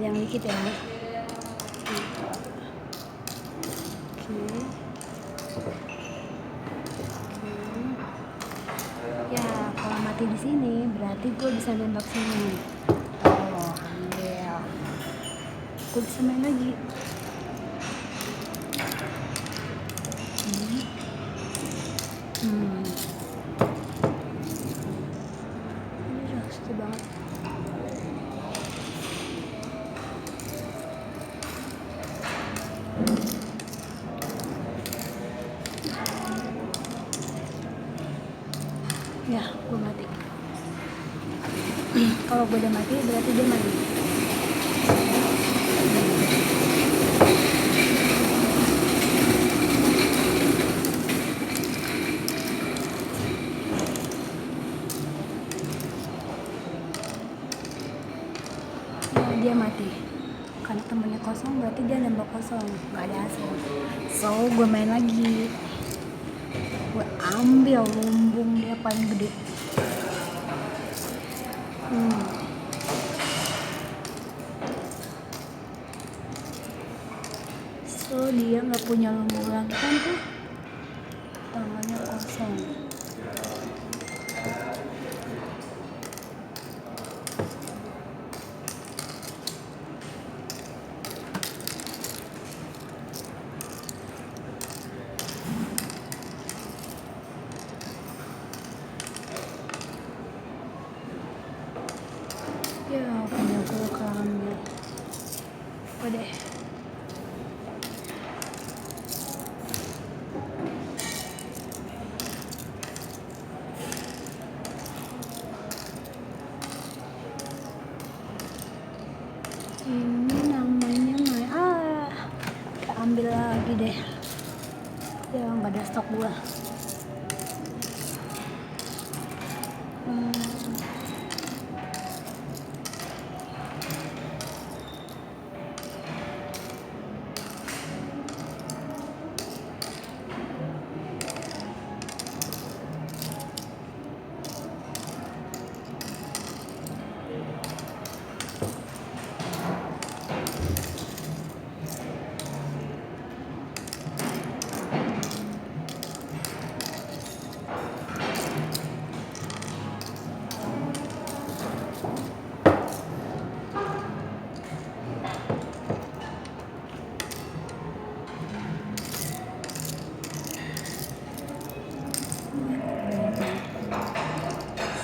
panjang dikit ya. Ya, kalau mati di sini berarti gue bisa nembak sini. Oh, ambil. Gue bisa main lagi. Ini rasanya banget. Ya, gue mati. Kalau gue udah mati berarti dia main. Ya, dia mati. Karena temennya kosong berarti dia nembak kosong, nggak ada hasil. So gue main lagi. Gue ambil lumbung dia paling gede. So dia nggak punya lumbung lagi kan tuh, tangannya kosong. Ya punya gue keambil. Udah. Ini namanya ambil lagi deh. Ya nggak ada stok gua.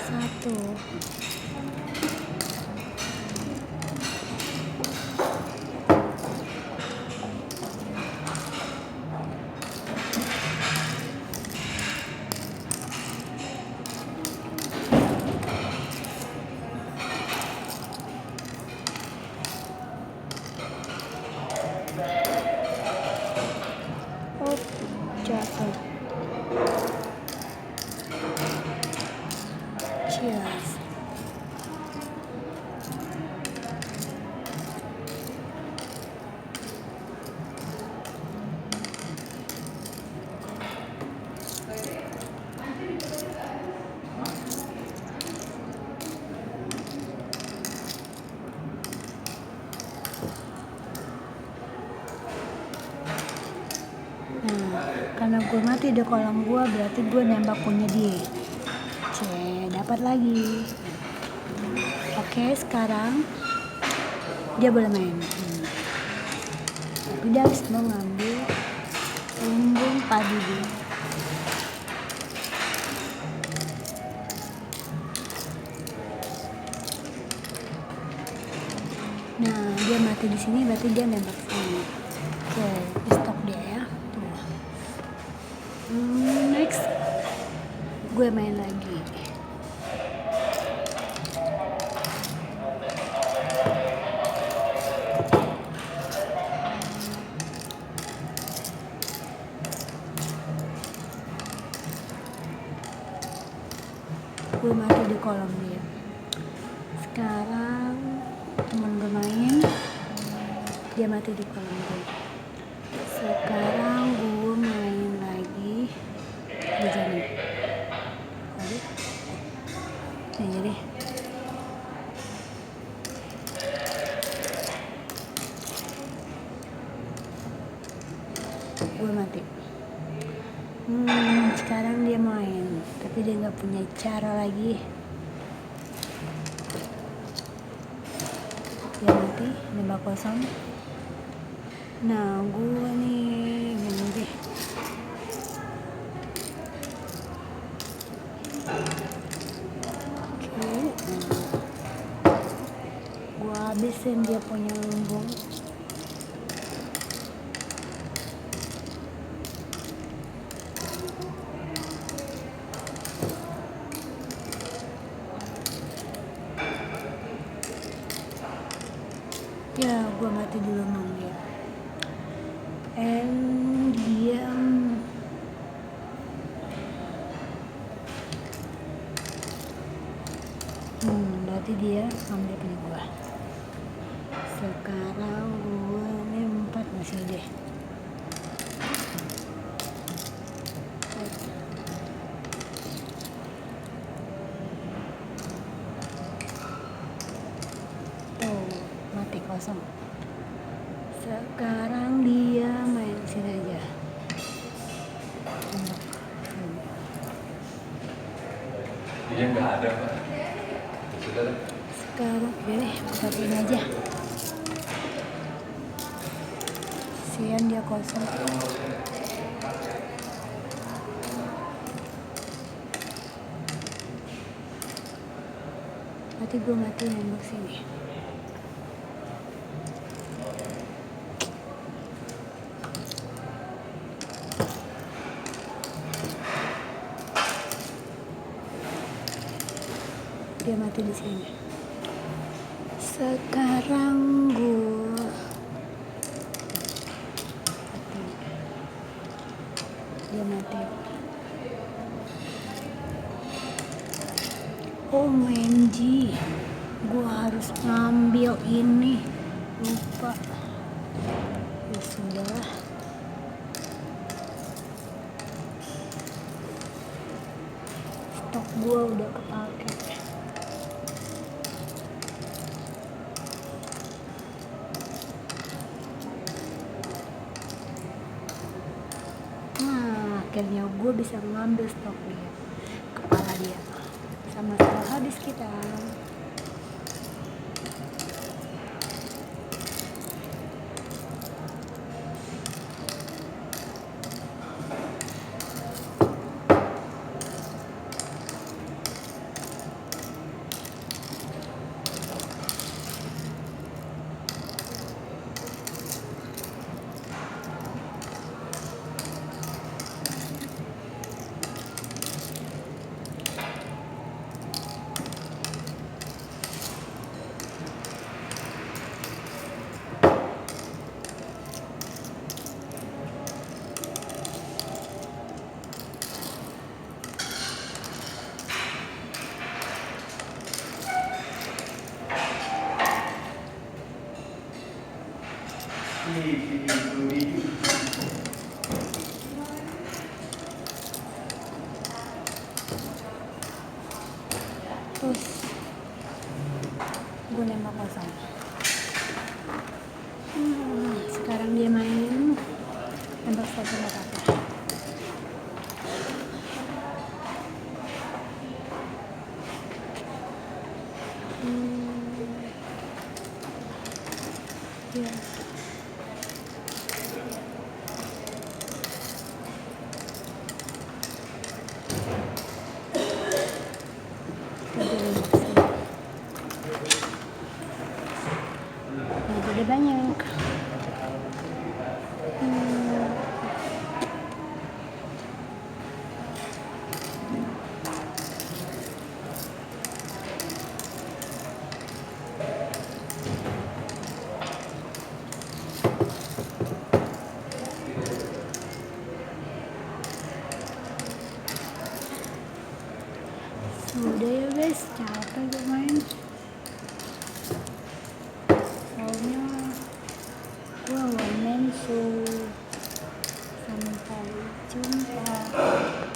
Satu. Oh, jatuh. Cheers. Nah, karena gue mati di kolam gue berarti gue nembak punya dia. Dapat lagi. Oke, sekarang dia boleh main. Tapi dia harus mau ngambil lumbung padi dia. Nah, dia mati di sini berarti dia nembak sini. Oke, di stok dia ya. Tuh. Next, gue main lagi. Gue mati di kolam dia. Sekarang temen gue main, dia mati di kolam gue. Sekarang gue main lagi di jalan. Nah, jadi nggak punya cara lagi. Dia mati, nembak kosong. Nah, gue nih gini deh. Oke, gue habisin dia punya lumbung. Ya, gue mati dulu mang dia. And dia berarti dia ambil punya gue. Sekarang gue nih 4 masih deh. Tuh, mati kosong. Sekarang dia main sini aja. Dia nggak ada, Pak. Sudah. Sekarang ini ini aja. Sian dia kosong. Nanti gue mati nembak sini. Dia mati di sini. Sekarang gue mati. Dia mati. OMG, gue harus ngambil ini. Lupa. Ya sudah. Stok gue udah kepake. Akhirnya gue bisa ngambil stok dia, kepala dia, sama-sama habis kita. Terus gue nembak kosong. Sekarang dia main nembak satu apa. Ya. Jadi banyak. Udah ya guys, capek gue